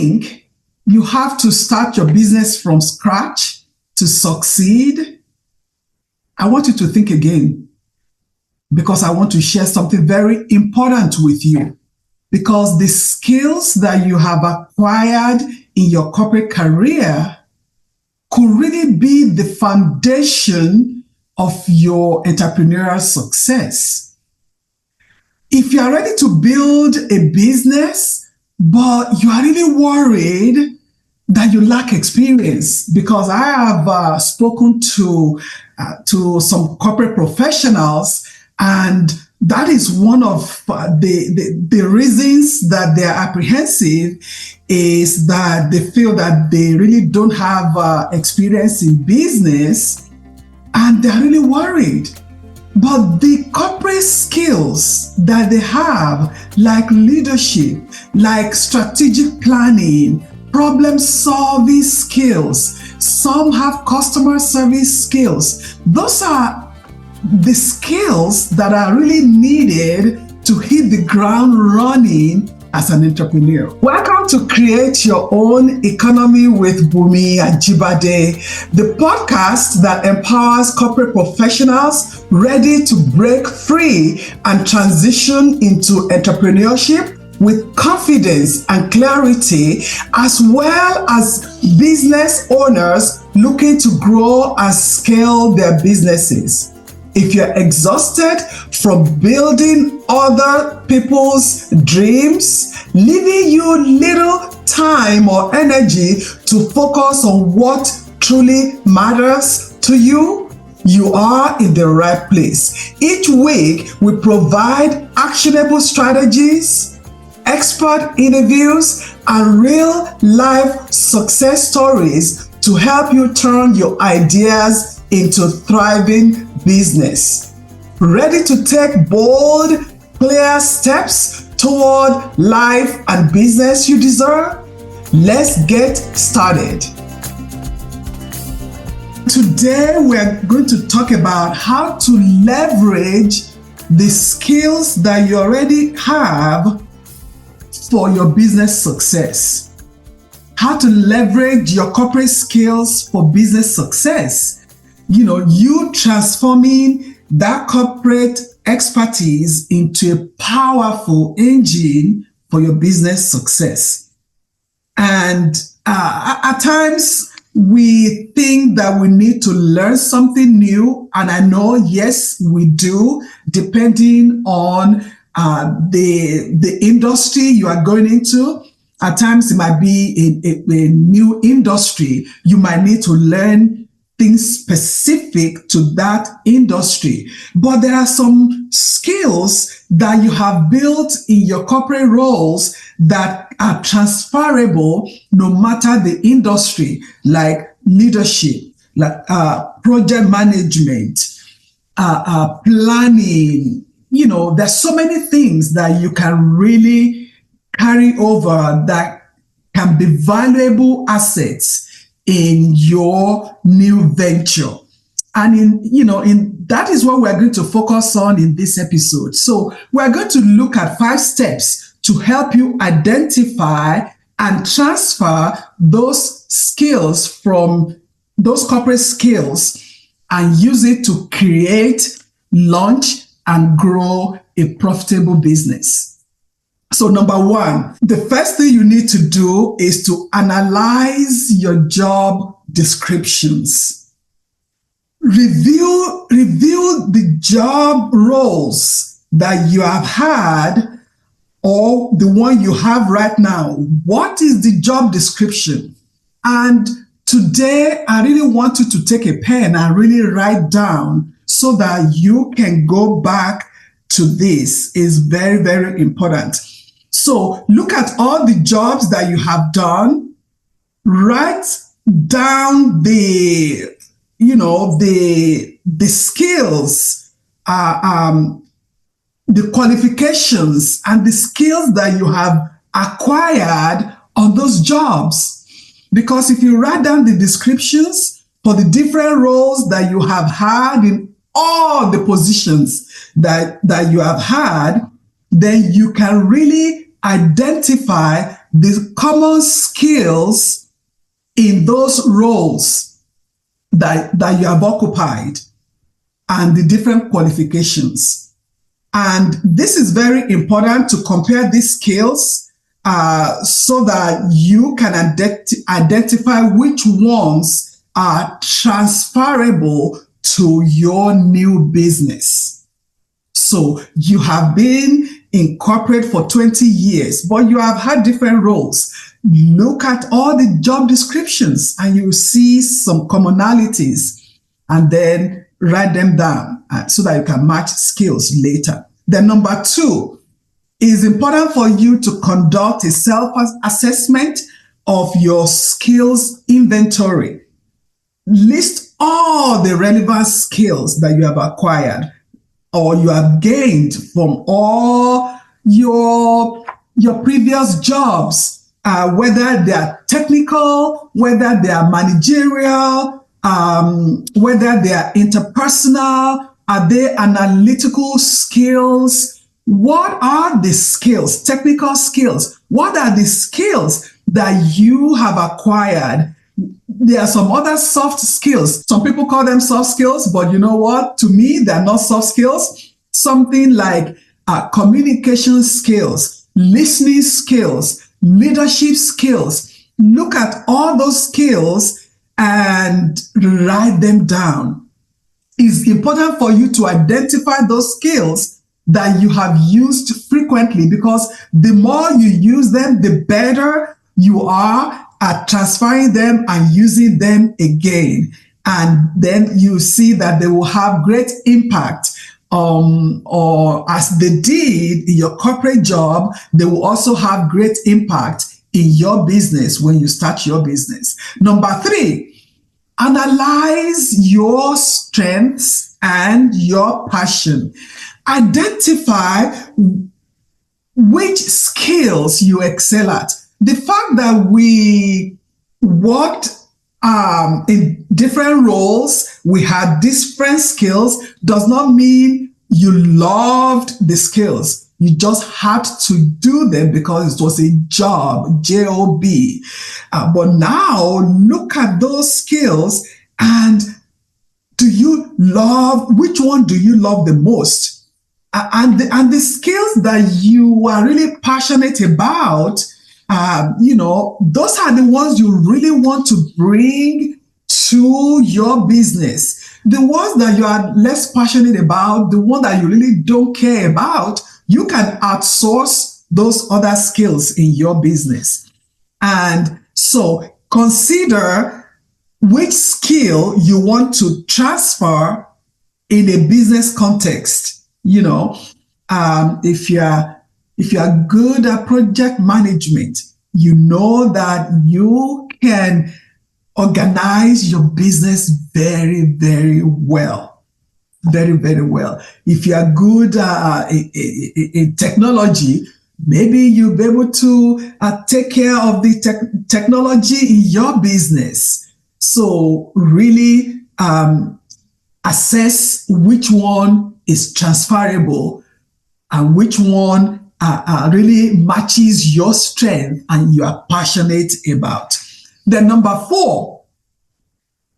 think you have to start your business from scratch to succeed? I want you to think again, because I want to share something very important with you. Because the skills that you have acquired in your corporate career could really be the foundation of your entrepreneurial success. If you are ready to build a business, but you are really worried that you lack experience, because I have spoken to some corporate professionals, and that is one of the reasons that they are apprehensive, is that they feel that they really don't have experience in business, and they're really worried. But the corporate skills that they have, like leadership, like strategic planning, problem-solving skills, some have customer service skills. Those are the skills that are really needed to hit the ground running as an entrepreneur. Welcome to Create Your Own Economy with Bunmi and Jibade, the podcast that empowers corporate professionals ready to break free and transition into entrepreneurship with confidence and clarity, as well as business owners looking to grow and scale their businesses. If you're exhausted from building other people's dreams, leaving you little time or energy to focus on what truly matters to you, you are in the right place. Each week, we provide actionable strategies, expert interviews, and real-life success stories to help you turn your ideas into thriving business. Ready to take bold, clear steps toward life and business you deserve? Let's get started. Today, we're going to talk about how to leverage the skills that you already have for your business success. How to leverage your corporate skills for business success. You transforming that corporate expertise into a powerful engine for your business success. And at times, we think that we need to learn something new. And I know, yes, we do, depending on the industry you are going into. At times, it might be a new industry. You might need to learn things specific to that industry. But there are some skills that you have built in your corporate roles that are transferable no matter the industry, like leadership, like project management, planning. There's so many things that you can really carry over that can be valuable assets in your new venture. And that is what we're going to focus on in this episode. So we're going to look at 5 steps to help you identify and transfer those skills from those corporate skills and use it to create, launch, and grow a profitable business. So number 1, the first thing you need to do is to analyze your job descriptions. Review the job roles that you have had or the one you have right now. What is the job description? And today, I really want you to take a pen and really write down so that you can go back to this. It's very, very important. So look at all the jobs that you have done, write down the skills, the qualifications and the skills that you have acquired on those jobs. Because if you write down the descriptions for the different roles that you have had in all the positions that you have had, then you can really identify the common skills in those roles that you have occupied and the different qualifications. And this is very important to compare these skills so that you can identify which ones are transferable to your new business. So you have been in corporate for 20 years, but you have had different roles. Look at all the job descriptions and you see some commonalities, and then write them down so that you can match skills later. Then number 2, it is important for you to conduct a self-assessment of your skills inventory. List all the relevant skills that you have acquired or you have gained from all your previous jobs, whether they are technical, whether they are managerial, whether they are interpersonal, are they analytical skills? What are the skills, technical skills? What are the skills that you have acquired? There are some other soft skills. Some people call them soft skills, but you know what? To me, they're not soft skills. Something like communication skills, listening skills, leadership skills. Look at all those skills and write them down. It's important for you to identify those skills that you have used frequently, because the more you use them, the better you are at transferring them and using them again. And then you see that they will have great impact, or as they did in your corporate job, they will also have great impact in your business when you start your business. Number 3, analyze your strengths and your passion. Identify which skills you excel at. The fact that we worked in different roles, we had different skills, does not mean you loved the skills. You just had to do them because it was a job, J-O-B. But now look at those skills and which one do you love the most? And the skills that you are really passionate about, those are the ones you really want to bring to your business. The ones that you are less passionate about, the one that you really don't care about, you can outsource those other skills in your business. And so consider which skill you want to transfer in a business context. If you are good at project management, you know that you can organize your business very, very well. Very, very well. If you are good in technology, maybe you'll be able to take care of the technology in your business. So really assess which one is transferable and which one really matches your strength and you are passionate about. Then number 4,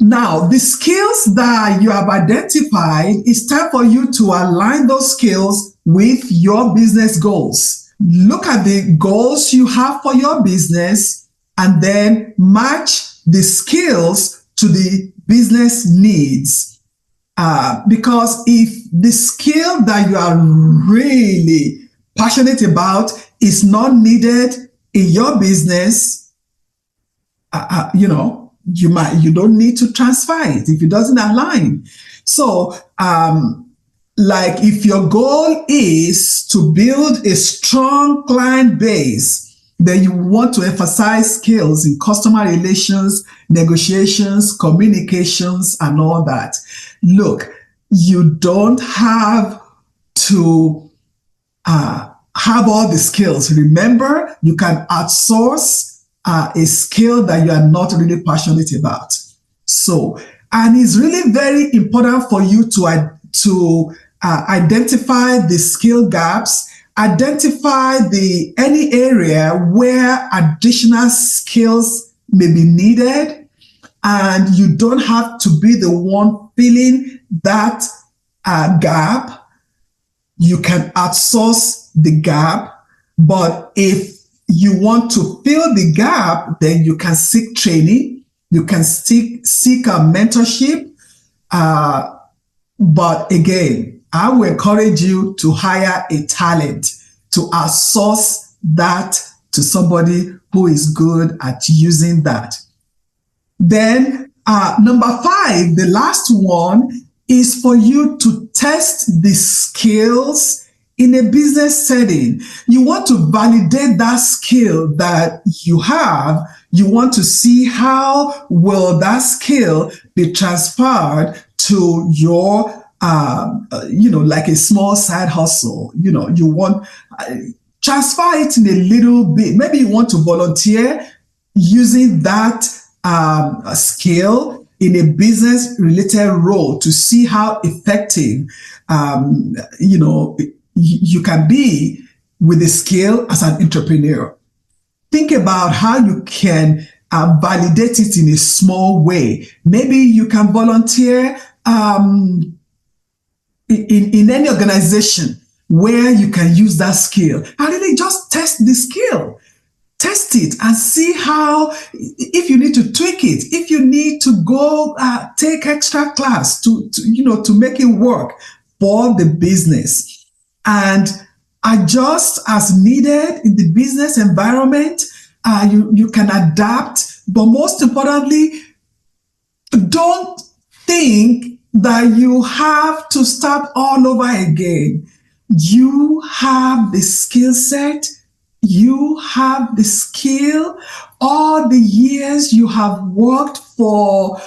now the skills that you have identified, it's time for you to align those skills with your business goals. Look at the goals you have for your business and then match the skills to the business needs. Because if the skill that you are really passionate about is not needed in your business, you don't need to transfer it if it doesn't align. So, like if your goal is to build a strong client base, then you want to emphasize skills in customer relations, negotiations, communications, and all that. Look, you don't have to have all the skills. Remember, you can outsource a skill that you are not really passionate about. So, and it's really very important for you to identify the skill gaps identify any area where additional skills may be needed, and you don't have to be the one filling that gap. You can outsource the gap, but if you want to fill the gap, then you can seek training, you can seek a mentorship. But again, I will encourage you to hire a talent, to outsource that to somebody who is good at using that. Then number 5, the last one, is for you to test the skills in a business setting. You want to validate that skill that you have. You want to see how will that skill be transferred to your, like a small side hustle. You want transfer it in a little bit. Maybe you want to volunteer using that skill in a business related role to see how effective, you can be with the skill as an entrepreneur. Think about how you can validate it in a small way. Maybe you can volunteer in any organization where you can use that skill, and really just test the skill. Test it and see how, if you need to tweak it, if you need to go take extra class to make it work for the business, and adjust as needed in the business environment. You can adapt, but most importantly, don't think that you have to start all over again. You have the skill set. You have the skill. All the years you have worked for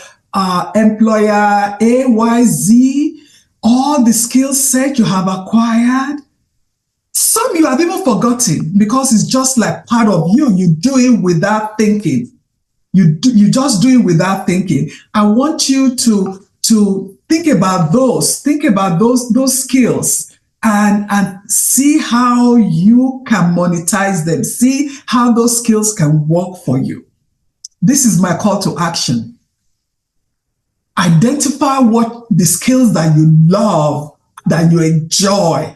employer AYZ, all the skill set you have acquired. Some you have even forgotten because it's just like part of you. You do it without thinking. You just do it without thinking. I want you to think about those skills. And see how you can monetize them. See how those skills can work for you. This is my call to action. Identify what the skills that you love, that you enjoy,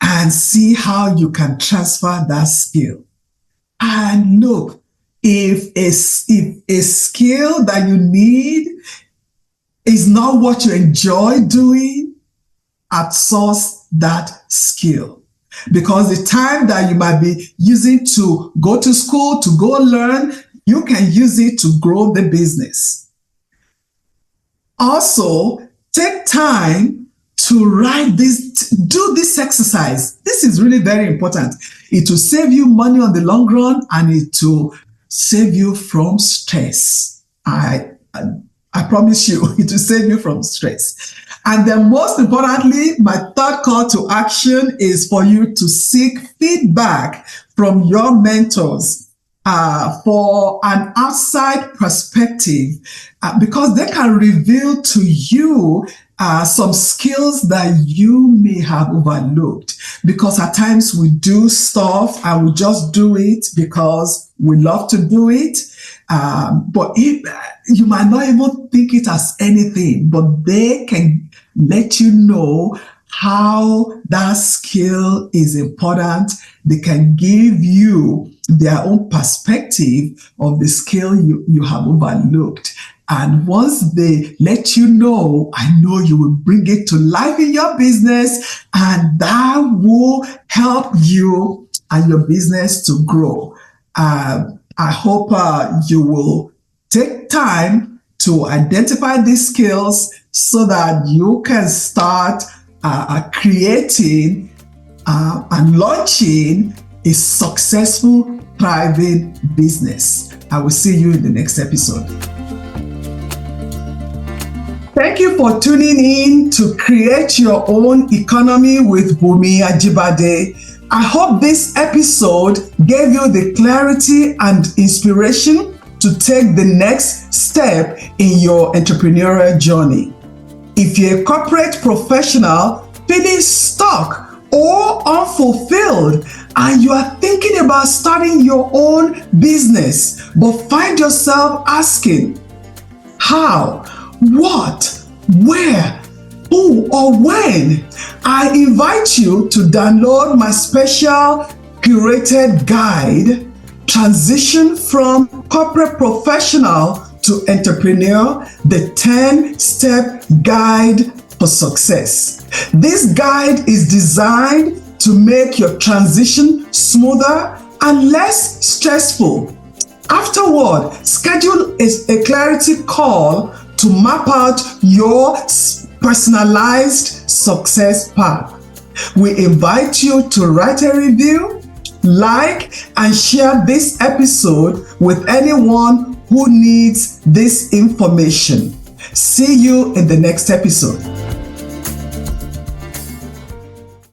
and see how you can transfer that skill. And look, if a skill that you need is not what you enjoy doing, outsource that skill, because the time that you might be using to go to school, to go learn, you can use it to grow the business. Also, take time to do this exercise. This is really very important. It will save you money on the long run, and it will save you from stress. I promise you, it will save you from stress. And then most importantly, my third call to action is for you to seek feedback from your mentors for an outside perspective, because they can reveal to you some skills that you may have overlooked. Because at times we do stuff and we just do it because we love to do it. But you might not even think it as anything, but they can let you know how that skill is important. They can give you their own perspective of the skill you have overlooked. And once they let you know, I know you will bring it to life in your business, and that will help you and your business to grow. I hope you will take time to identify these skills so that you can start creating and launching a successful, thriving business. I will see you in the next episode. Thank you for tuning in to Create Your Own Economy with Bunmi Ajibade. I hope this episode gave you the clarity and inspiration to take the next step in your entrepreneurial journey. If you're a corporate professional feeling stuck or unfulfilled, and you are thinking about starting your own business, but find yourself asking, how, what, where, who, or when, I invite you to download my special curated guide, Transition from Corporate Professional to Entrepreneur, the 10-step guide for success. This guide is designed to make your transition smoother and less stressful. Afterward, schedule a clarity call to map out your personalized success path. We invite you to write a review, like, and share this episode with anyone who needs this information. See you in the next episode.